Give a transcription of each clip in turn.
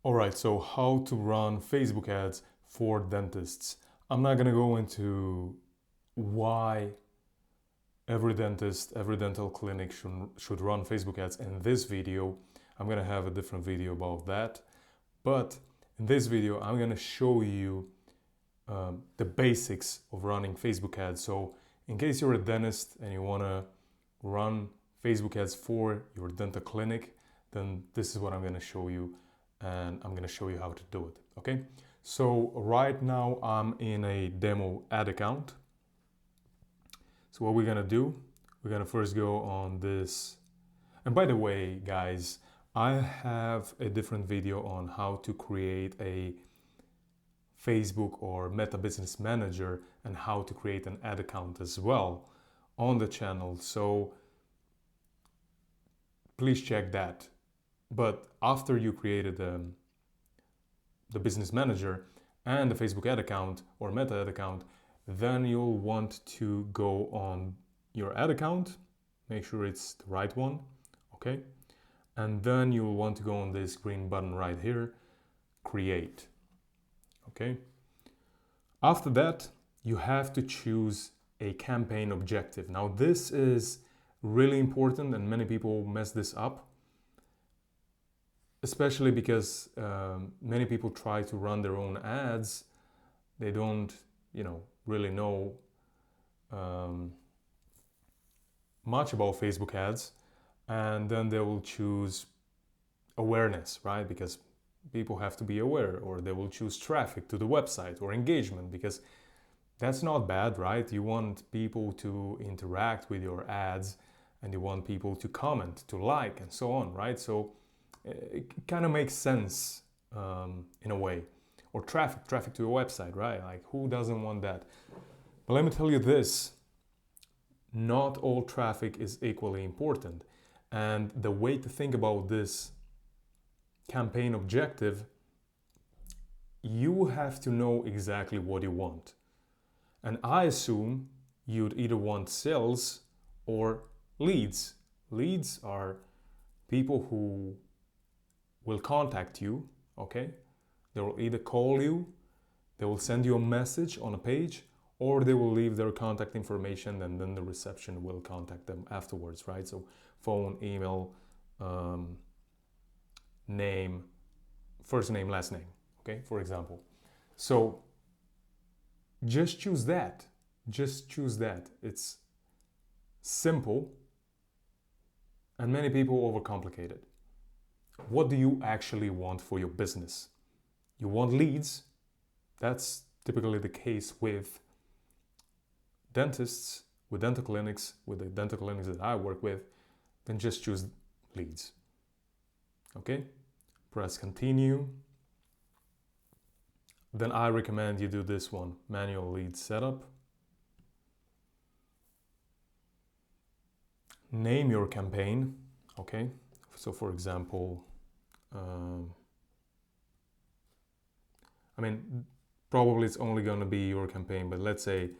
Alright, so how to run Facebook ads for dentists. I'm not gonna go into why every dentist, every dental clinic should run Facebook ads in this video. I'm gonna have a different video about that. But in this video, I'm gonna show you the basics of running Facebook ads. So in case you're a dentist and you wanna run Facebook ads for your dental clinic, then this is what I'm gonna show you, and I'm gonna show you how to do it, okay? So right now I'm in a demo ad account. So what we're gonna do, we're gonna first go on this. And by the way, guys, I have a different video on how to create a Facebook or Meta Business Manager and how to create an ad account as well on the channel. So please check that. But after you created the business manager and the Facebook ad account or Meta ad account, then you'll want to go on your ad account, make sure it's the right one, okay? And then you'll want to go on this green button right here, create, okay? After that, you have to choose a campaign objective. Now this is really important and many people mess this up, especially because many people try to run their own ads. They don't, really know much about Facebook ads, and then they will choose awareness, right? Because people have to be aware, or they will choose traffic to the website or engagement, because that's not bad, right? You want people to interact with your ads and you want people to comment, to like, and so on, right? So it kind of makes sense in a way. Or traffic to a website, right? Like, who doesn't want that? But let me tell you this, not all traffic is equally important. And the way to think about this campaign objective, you have to know exactly what you want. And I assume you'd either want sales or leads. Leads are people who will contact you, okay? They will either call you, they will send you a message on a page, or they will leave their contact information and then the reception will contact them afterwards, right? So phone, email, name, first name, last name, okay, for example. So just choose that. Just choose that. It's simple, and many people overcomplicate it. What do you actually want for your business? You want leads. That's typically the case with dentists, with dental clinics, with the dental clinics that I work with. Then just choose leads. Okay? Press continue. Then I recommend you do this one, manual lead setup. Name your campaign, okay? So for example, probably it's only gonna be your campaign, but let's say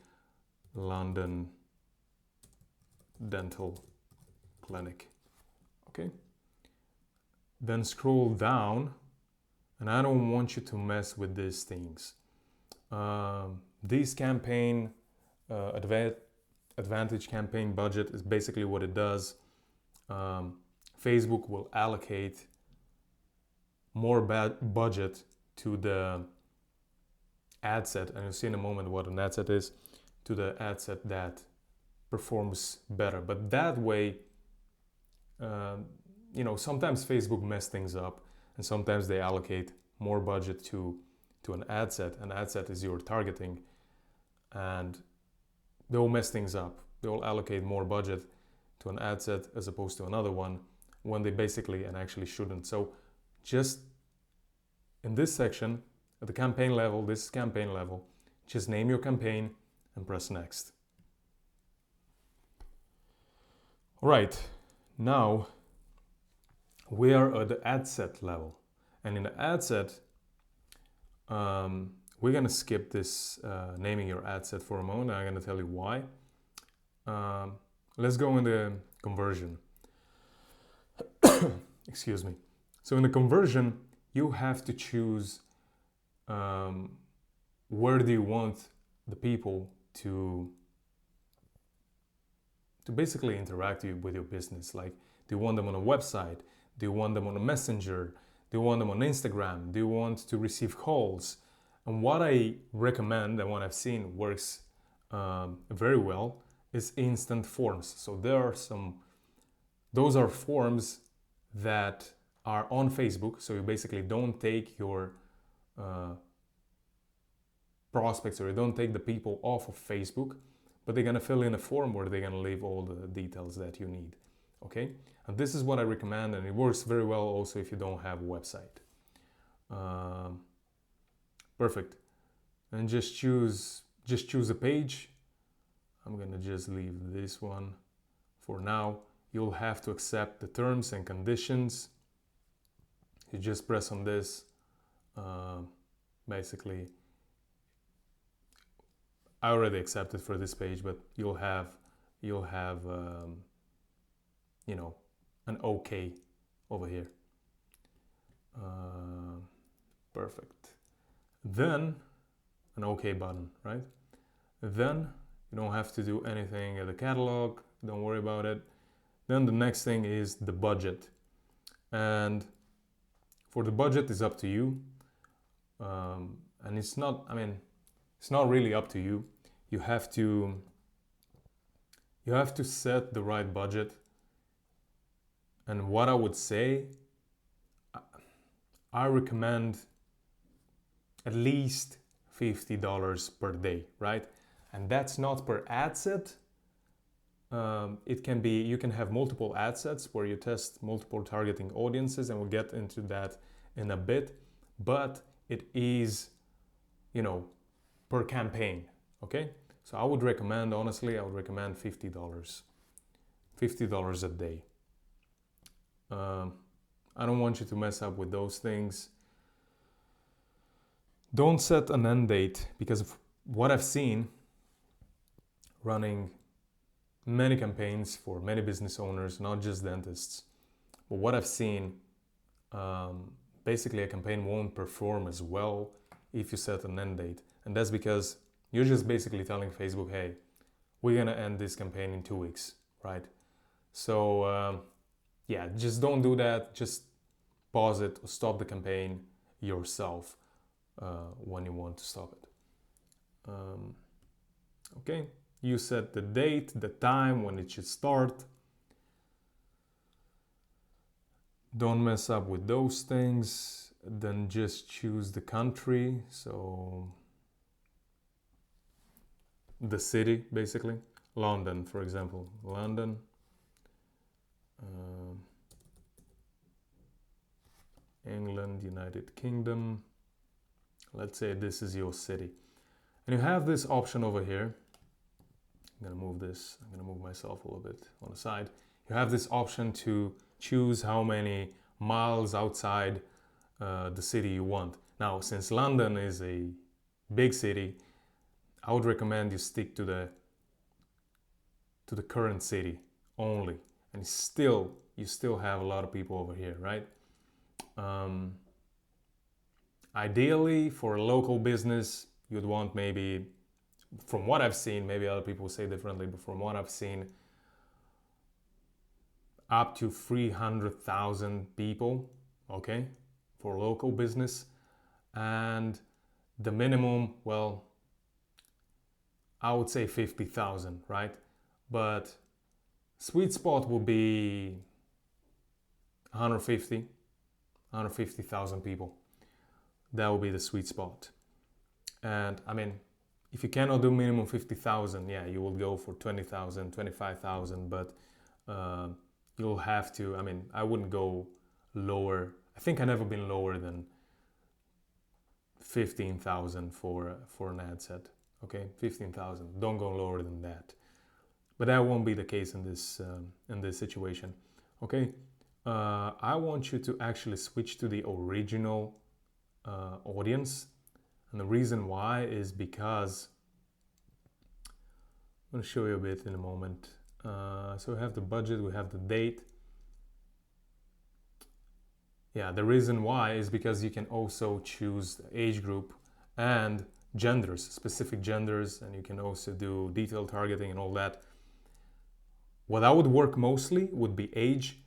London Dental Clinic, okay? Then scroll down, and I don't want you to mess with these things. These campaign advantage campaign budget is basically what it does. Facebook will allocate more budget to the ad set, and you'll see in a moment what an ad set is, to the ad set that performs better. But that way, sometimes Facebook mess things up, and sometimes they allocate more budget to an ad set. An ad set is your targeting, and they will mess things up. They will allocate more budget to an ad set as opposed to another one when they basically and actually shouldn't. So just in this section, at the campaign level, this is campaign level, just name your campaign and press next. All right, now we are at the ad set level. And in the ad set, we're gonna skip this naming your ad set for a moment. I'm gonna tell you why. Let's go in the conversion. Excuse me. So in the conversion, you have to choose where do you want the people to basically interact with your business. Like, do you want them on a website? Do you want them on a messenger? Do you want them on Instagram? Do you want to receive calls? And what I recommend and what I've seen works very well is instant forms. So those are forms that are on Facebook. So you basically don't take your prospects, or you don't take the people off of Facebook, but they're gonna fill in a form where they're gonna leave all the details that you need. Okay, and this is what I recommend, and it works very well also if you don't have a website. Perfect. And just choose a page. I'm gonna just leave this one for now. You'll have to accept the terms and conditions. You just press on this. Basically, I already accepted for this page, but you'll have you know, an OK over here. Perfect. Then an OK button, right? Then you don't have to do anything at the catalog. Don't worry about it. Then the next thing is the budget, and for the budget is up to you. And it's not, I mean, it's not really up to you. You have to set the right budget. And what I would say, I recommend at least $50 per day, right? And that's not per ad set. It can be, you can have multiple ad sets where you test multiple targeting audiences, and we'll get into that in a bit. But it is, you know, per campaign, okay? So I would recommend, honestly, I would recommend $50 a day. I don't want you to mess up with those things. Don't set an end date, because of what I've seen running many campaigns for many business owners, not just dentists. But what I've seen, basically a campaign won't perform as well if you set an end date. And that's because you're just basically telling Facebook, hey, we're gonna end this campaign in 2 weeks, right? So yeah, just don't do that. Just pause it or stop the campaign yourself when you want to stop it. Okay, you set the date, the time when it should start. Don't mess up with those things. Then just choose the country. So the city, basically. London, for example. London. England, United Kingdom. Let's say this is your city. And you have this option over here. I'm gonna move this, I'm gonna move myself a little bit on the side. You have this option to choose how many miles outside the city you want. Now, since London is a big city, I would recommend you stick to the current city only. And you still have a lot of people over here, right? Ideally, for a local business, you'd want maybe, from what I've seen, maybe other people say differently, but from what I've seen, up to 300,000 people, okay, for local business. And the minimum, well, I would say 50,000, right? But sweet spot would be 150,000 people. That would be the sweet spot. And I mean, if you cannot do minimum 50,000, yeah, you will go for 20,000, 25,000, but you'll have to, I mean, I wouldn't go lower. I think I've never been lower than 15,000 for an ad set. Okay, 15,000. Don't go lower than that. But that won't be the case in this situation. Okay, I want you to actually switch to the original audience, and the reason why is because I'm going to show you a bit in a moment. So we have the budget, we have the date. Yeah, the reason why is because you can also choose the age group and genders, specific genders, and you can also do detailed targeting and all that. What I would work mostly would be age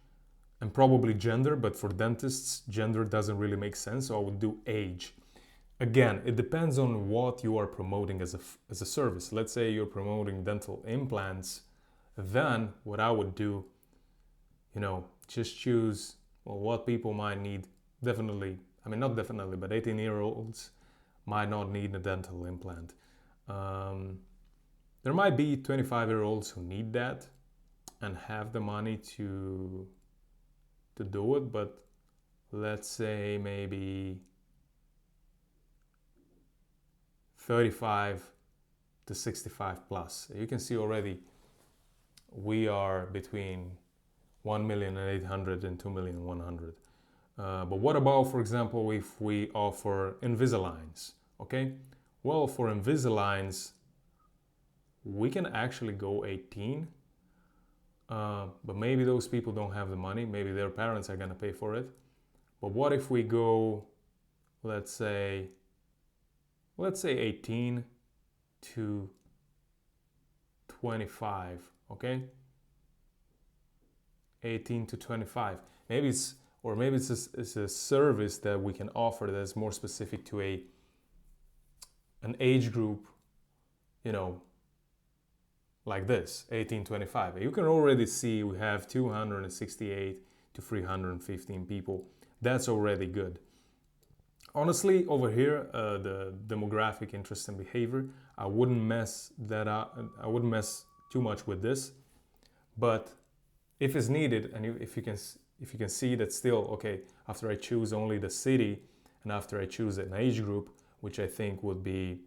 and probably gender, but for dentists, gender doesn't really make sense, so I would do age. Again, it depends on what you are promoting as a service. Let's say you're promoting dental implants, then what I would do, just choose what people might need. Definitely, I mean, not definitely, but 18-year-olds might not need a dental implant. There might be 25-year-olds who need that and have the money to do it, but let's say maybe 35 to 65 plus. You can see already we are between 1,800,000 and 2,100,000. But what about, for example, if we offer Invisaligns? Okay, well, for Invisaligns, we can actually go 18, but maybe those people don't have the money. Maybe their parents are gonna pay for it. But what if we go, let's say 18 to 25, okay? 18 to 25. Maybe it's a service that we can offer that's more specific to an age group, like this, 18-25. You can already see we have 268 to 315 people. That's already good. Honestly, over here, the demographic interest and behavior, I wouldn't mess that up. I wouldn't mess too much with this. But if it's needed, and if you can see that still, okay, after I choose only the city and after I choose an age group, which I think would be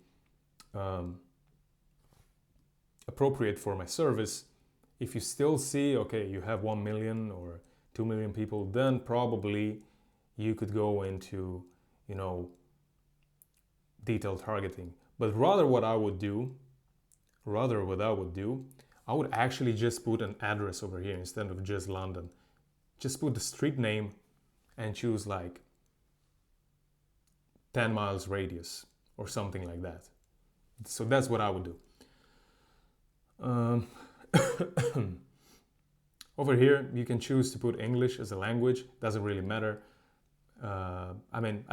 appropriate for my service, if you still see, okay, you have 1 million or 2 million people, then probably you could go into, detailed targeting. But rather what I would do, I would actually just put an address over here instead of just London. Just put the street name and choose like 10 miles radius or something like that. So that's what I would do. Over here, you can choose to put English as a language. Doesn't really matter. I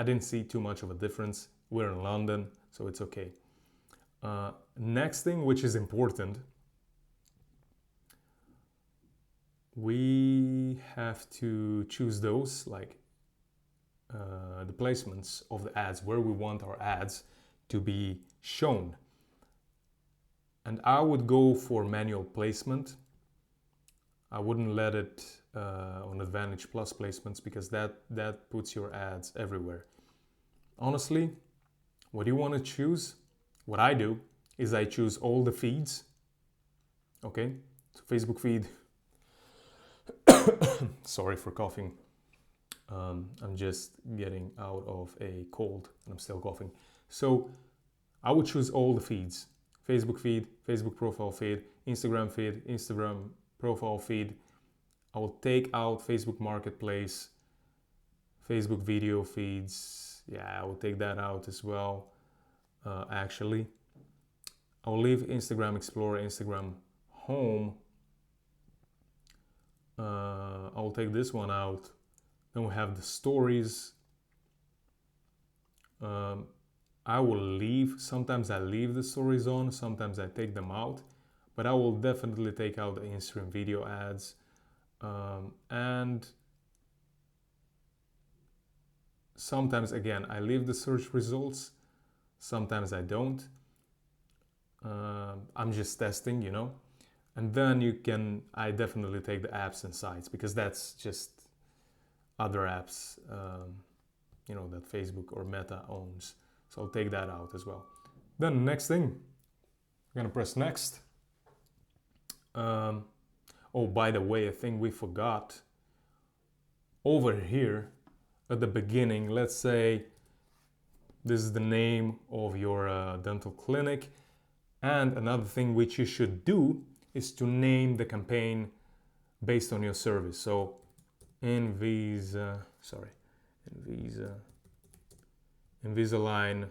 didn't see too much of a difference. We're in London, so it's okay. Next thing, which is important, we have to choose those, like the placements of the ads, where we want our ads to be shown. And I would go for manual placement. I wouldn't let it on Advantage Plus placements, because that puts your ads everywhere. Honestly, what you want to choose, what I do, is I choose all the feeds. Okay, so Facebook feed. Sorry for coughing. I'm just getting out of a cold and I'm still coughing. So I would choose all the feeds. Facebook feed, Facebook profile feed, Instagram profile feed. I will take out Facebook Marketplace, Facebook video feeds. Yeah, I will take that out as well. Actually, I'll leave Instagram Explorer, Instagram Home. I'll take this one out. Then we have the stories. I will leave. Sometimes I leave the stories on. Sometimes I take them out. But I will definitely take out the Instagram video ads. And sometimes, again, I leave the search results. Sometimes I don't. I'm just testing, And then I definitely take the apps and sites, because that's just other apps, that Facebook or Meta owns. So I'll take that out as well. Then next thing, I'm gonna press next. Oh, by the way, a thing we forgot. Over here at the beginning, let's say this is the name of your dental clinic. And another thing which you should do is to name the campaign based on your service. So Invisalign, Invisalign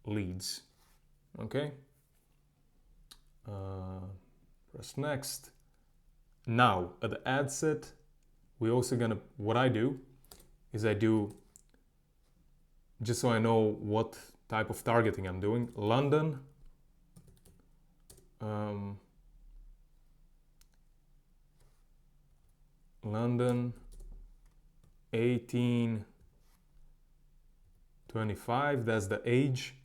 leads. Okay. Press next. Now at the ad set, we're also gonna, what I do is I do, just so I know what type of targeting I'm doing, London, London 1825, that's the age.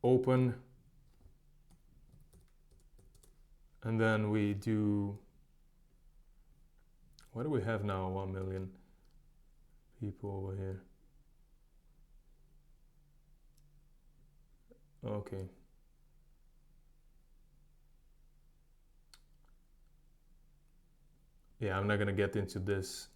Open, and then we do, what do we have now? 1 million people over here. Okay. Yeah, I'm not gonna get into this.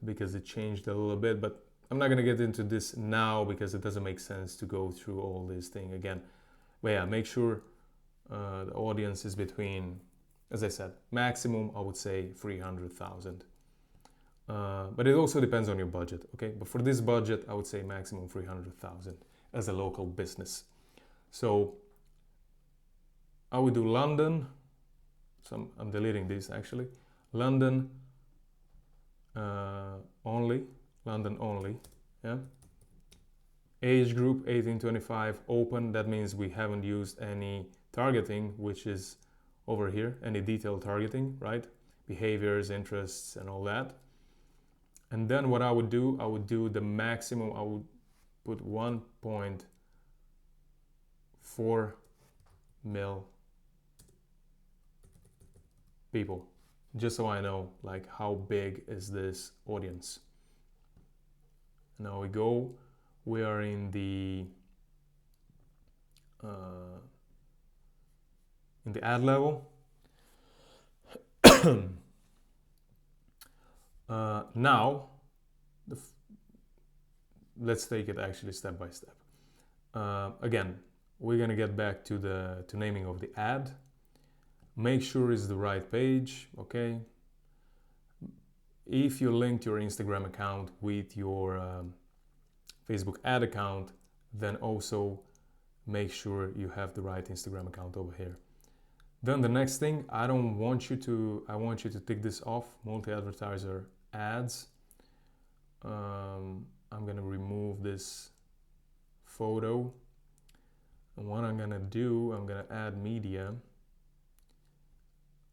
Because it changed a little bit, but I'm not gonna get into this now because it doesn't make sense to go through all this thing again. But yeah, make sure the audience is between, as I said, maximum I would say 300,000. But it also depends on your budget, okay? But for this budget, I would say maximum 300,000 as a local business. So I would do London. So I'm deleting this actually. London only, London only, yeah. Age group 18-25, open, that means we haven't used any targeting, which is over here, any detailed targeting, right? Behaviors, interests, and all that. And then what I would do the maximum, I would put 1.4 mil people, just so I know like how big is this audience. Now we are in the ad level. Now let's take it actually step by step. Again, we're gonna get back to naming of the ad. Make sure it's the right page, okay? If you linked your Instagram account with your Facebook ad account, then also make sure you have the right Instagram account over here. Then the next thing, I want you to tick this off, multi-advertiser ads. I'm gonna remove this photo. And what I'm gonna do, I'm gonna add media.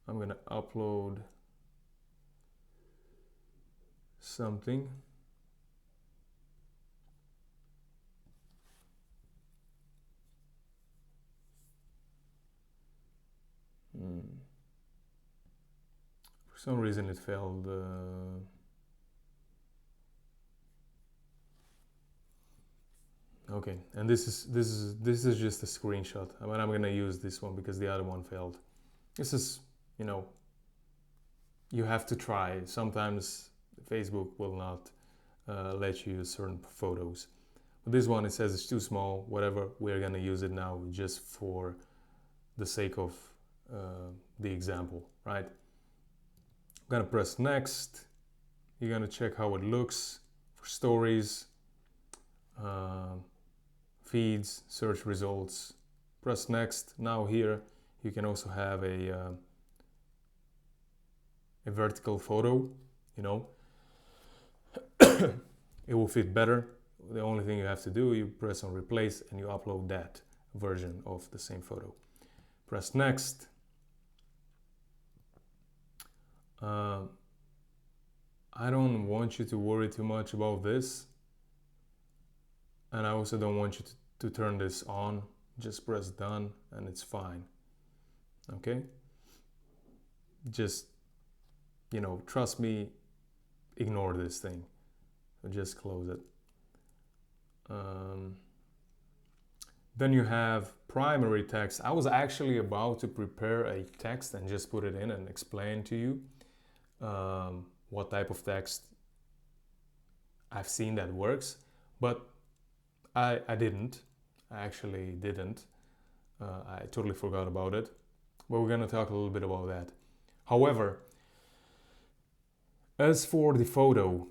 I'm gonna upload something. For some reason it failed. Okay, and this is just a screenshot. I mean, I'm gonna use this one because the other one failed. This is, you know, you have to try. Sometimes Facebook will not let you use certain photos. But this one, it says it's too small, whatever. We're gonna use it now just for the sake of the example, right? I'm gonna press next. You're gonna check how it looks for stories, feeds, search results. Press next. Now here you can also have a vertical photo, you know. It will fit better. The only thing you have to do, you press on replace and you upload that version of the same photo. Press next. I don't want you to worry too much about this, and I also don't want you to turn this on. Just press done and it's fine. Okay, just, you know, trust me, ignore this thing. So just close it. Then you have primary text. I was actually about to prepare a text and just put it in and explain to you what type of text I've seen that works, but I didn't. I actually didn't. I totally forgot about it, but we're gonna talk a little bit about that. However, as for the photo,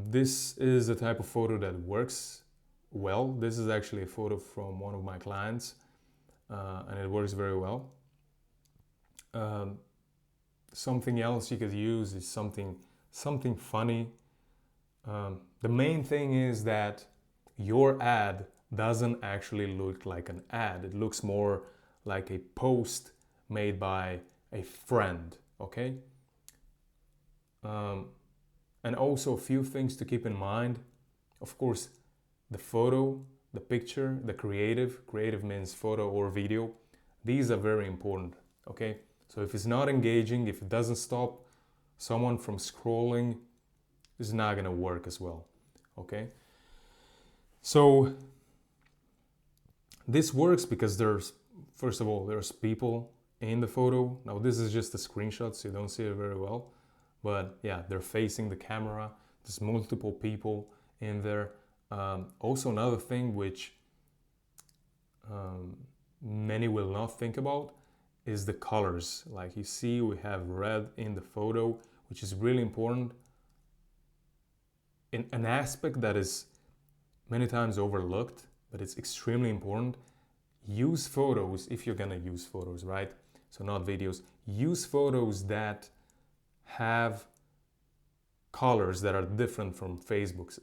this is a type of photo that works well. This is actually a photo from one of my clients, and it works very well. Something else you could use is something funny. The main thing is that your ad doesn't actually look like an ad. It looks more like a post made by a friend, okay? And also a few things to keep in mind. Of course, the photo, the picture, the creative means photo or video. These are very important, okay? So if it's not engaging, if it doesn't stop someone from scrolling, it's not gonna work as well, okay? So this works because first of all, there's people in the photo. Now this is just a screenshot, so you don't see it very well. But yeah, they're facing the camera. There's multiple people in there. Also another thing which many will not think about is the colors. Like you see, we have red in the photo, which is really important. In an aspect that is many times overlooked, but it's extremely important. Use photos, if you're gonna use photos, right? So not videos. Use photos that have colors that are different from Facebook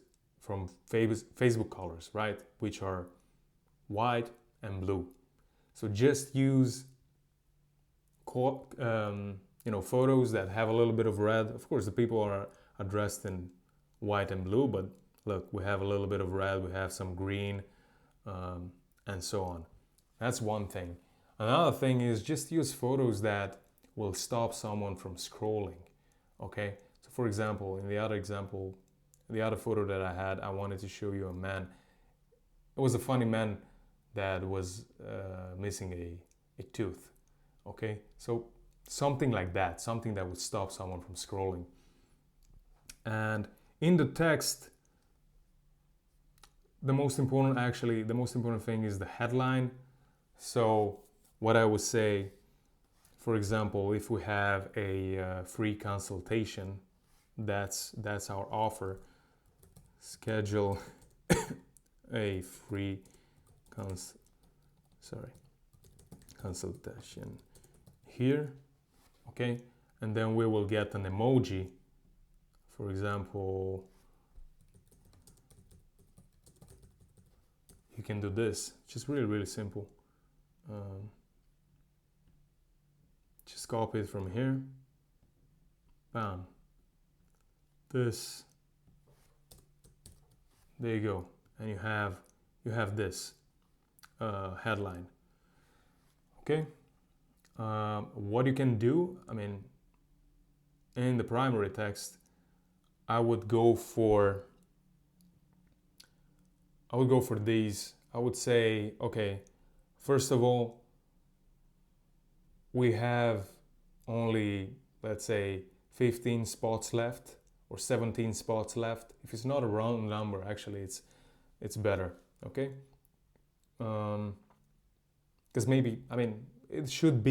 colors, right? Which are white and blue. So just use photos that have a little bit of red. Of course, the people are dressed in white and blue, but look, we have a little bit of red, we have some green, and so on. That's one thing. Another thing is just use photos that will stop someone from scrolling, okay? So for example, in the other photo that I had, I wanted to show you a man. It was a funny man that was missing a tooth, okay? So something like that, something that would stop someone from scrolling. And in the text, the most important thing is the headline. So what I would say, for example, if we have a free consultation, that's our offer. Schedule a free consultation here, okay? And then we will get an emoji. For example, you can do this, just really simple. Just copy it from here, bam, this, there you go, and you have this headline, okay? What you can do, I mean, in the primary text, I would go for these. I would say, okay, first of all, we have only, let's say, 15 spots left or 17 spots left. If it's not a round number, actually it's better, okay? Because maybe, I mean, it should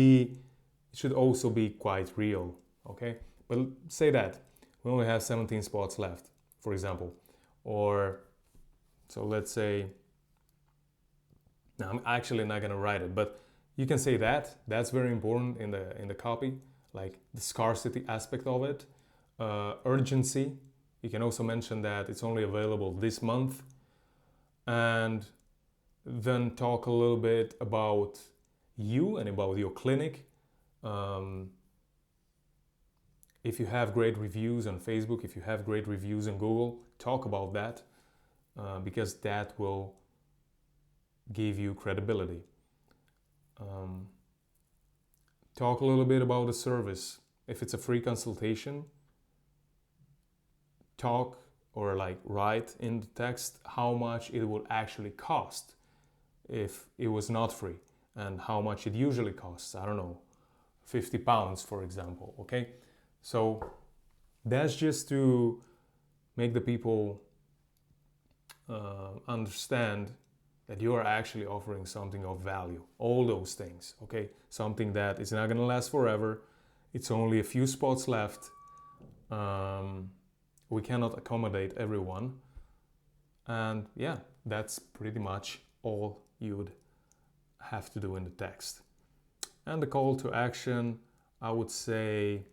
also be quite real, okay? But say that we only have 17 spots left, for example, or so let's say, now I'm actually not gonna write it, but you can say that. That's very important in the copy, like the scarcity aspect of it. Urgency, you can also mention that it's only available this month, and then talk a little bit about you and about your clinic. If you have great reviews on Facebook, if you have great reviews on Google, talk about that, because that will give you credibility. Talk a little bit about the service. If it's a free consultation, talk or like write in the text how much it would actually cost if it was not free, and how much it usually costs. I don't know, £50, for example, okay? So that's just to make the people understand that you are actually offering something of value. All those things, okay? Something that is not gonna last forever. It's only a few spots left. We cannot accommodate everyone. And yeah, that's pretty much all you would have to do in the text. And the call to action, I would say,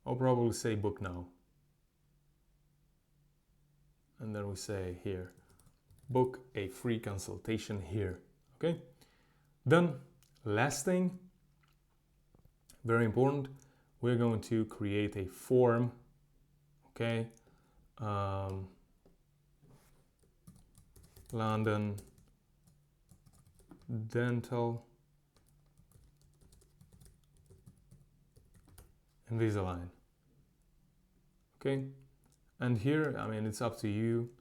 I'll probably say book now. And then we say here, book a free consultation here, okay? Then, last thing, very important, we're going to create a form, okay? London Dental Invisalign, okay? And here, I mean, it's up to you.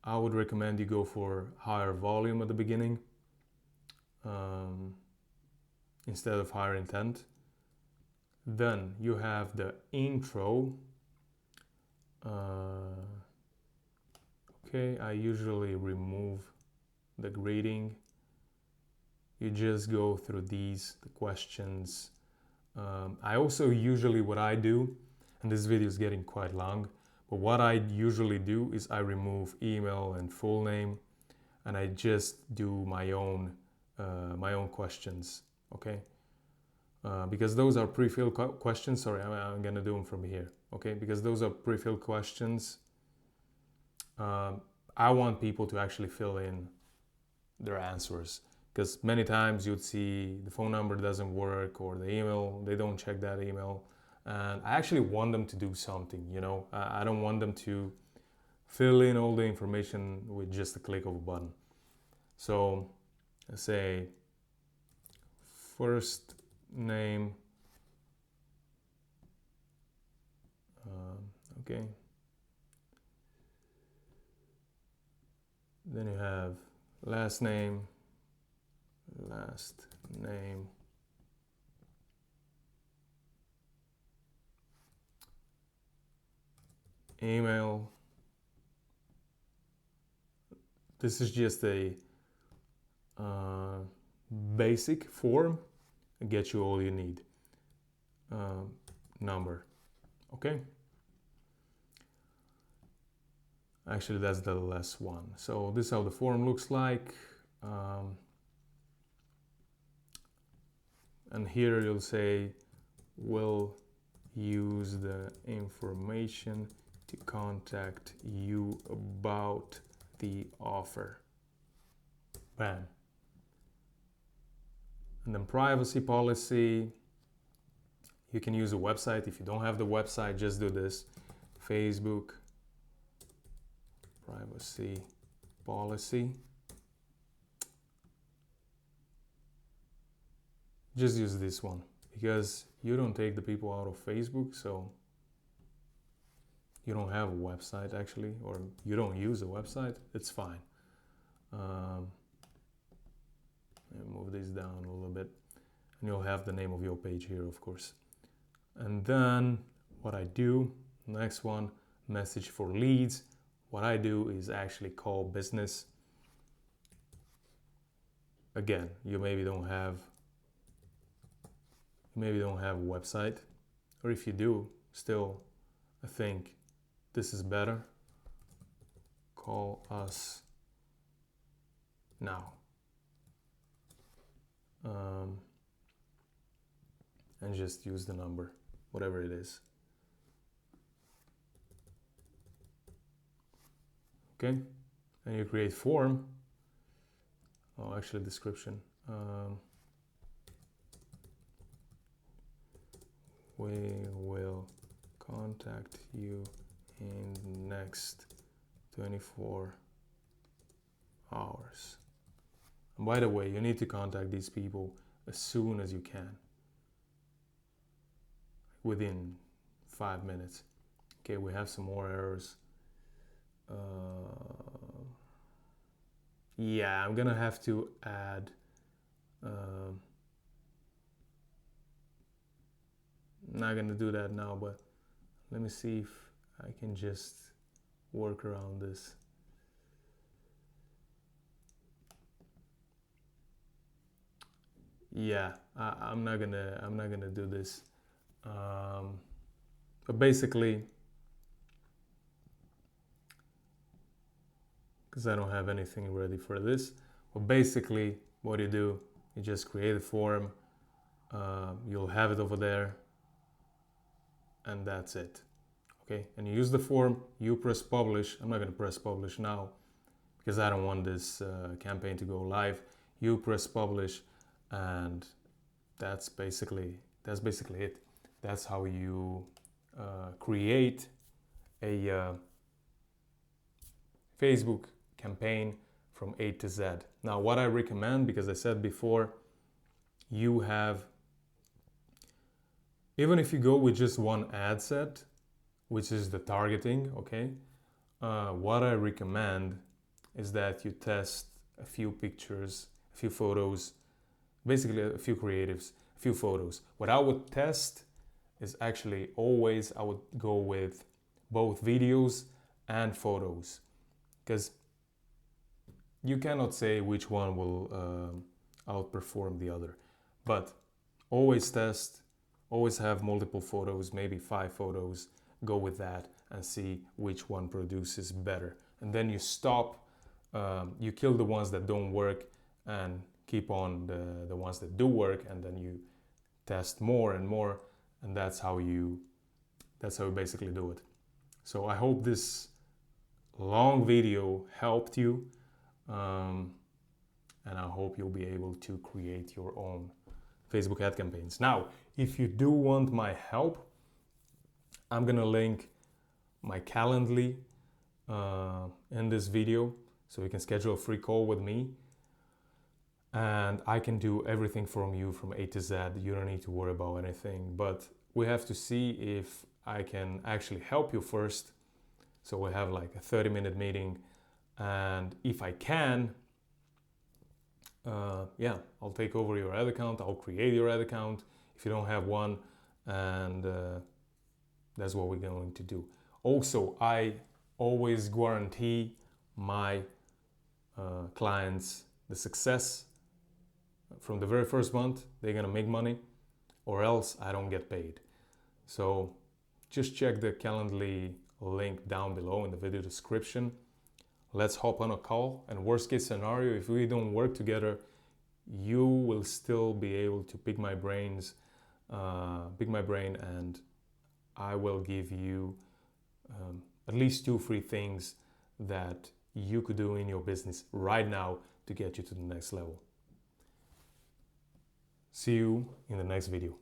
I would recommend you go for higher volume at the beginning instead of higher intent. Then you have the intro. Okay, I usually remove the grading. You just go through the questions. I also usually, what I do, and this video is getting quite long, but what I usually do is I remove email and full name, and I just do my own questions, okay? Because those are pre-filled questions. Sorry, I'm gonna do them from here, okay? Because those are pre-filled questions. I want people to actually fill in their answers, because many times you'd see the phone number doesn't work or the email, they don't check that email. And I actually want them to do something, you know? I don't want them to fill in all the information with just a click of a button. So let's say first name, okay. Then you have last name, email. This is just a basic form to get you all you need. Number, okay? Actually, that's the last one. So this is how the form looks like. And here you'll say, we'll use the information to contact you about the offer. Bam. And then privacy policy. You can use a website. If you don't have the website, just do this. Facebook privacy policy. Just use this one because you don't take the people out of Facebook, so you don't have a website actually, or you don't use a website, it's fine. Move this down a little bit and you'll have the name of your page here, of course. And then what I do, next one, message for leads. What I do is actually call business. Again, you maybe don't have a website, or if you do, still, I think this is better. Call us now. And just use the number, whatever it is. Okay, and you create form. Oh, actually description. We will contact you in the next 24 hours. And by the way, you need to contact these people as soon as you can, within 5 minutes. Okay, we have some more errors. Yeah, I'm gonna have to add I'm not gonna do that now, but let me see if I can just work around this. Yeah, I'm not gonna do this. But basically, because I don't have anything ready for this, but basically what you do, you just create a form, you'll have it over there, and that's it. Okay, and you use the form, you press publish. I'm not gonna press publish now because I don't want this campaign to go live. You press publish, and that's basically it. That's how you create a Facebook campaign from A to Z. Now, what I recommend, because I said before, you have, even if you go with just one ad set, which is the targeting, okay, what I recommend is that you test a few pictures, a few photos, basically a few creatives, a few photos. What I would test is actually always I would go with both videos and photos, because you cannot say which one will outperform the other. But always test, always have multiple photos, maybe 5 photos, go with that and see which one produces better. And then you stop, you kill the ones that don't work and keep on the ones that do work, and then you test more and more, and that's how you basically do it. So I hope this long video helped you, and I hope you'll be able to create your own Facebook ad campaigns. Now, if you do want my help, I'm gonna link my Calendly in this video, so you can schedule a free call with me, and I can do everything from you from A to Z. You don't need to worry about anything, but we have to see if I can actually help you first. So we have like a 30-minute meeting, and if I can, yeah, I'll take over your ad account, I'll create your ad account if you don't have one, and that's what we're going to do. Also, I always guarantee my clients the success. From the very first month, they're gonna make money, or else I don't get paid. So just check the Calendly link down below in the video description. Let's hop on a call, and worst case scenario, if we don't work together, you will still be able to pick my brain, and I will give you at least 2 free things that you could do in your business right now to get you to the next level. See you in the next video.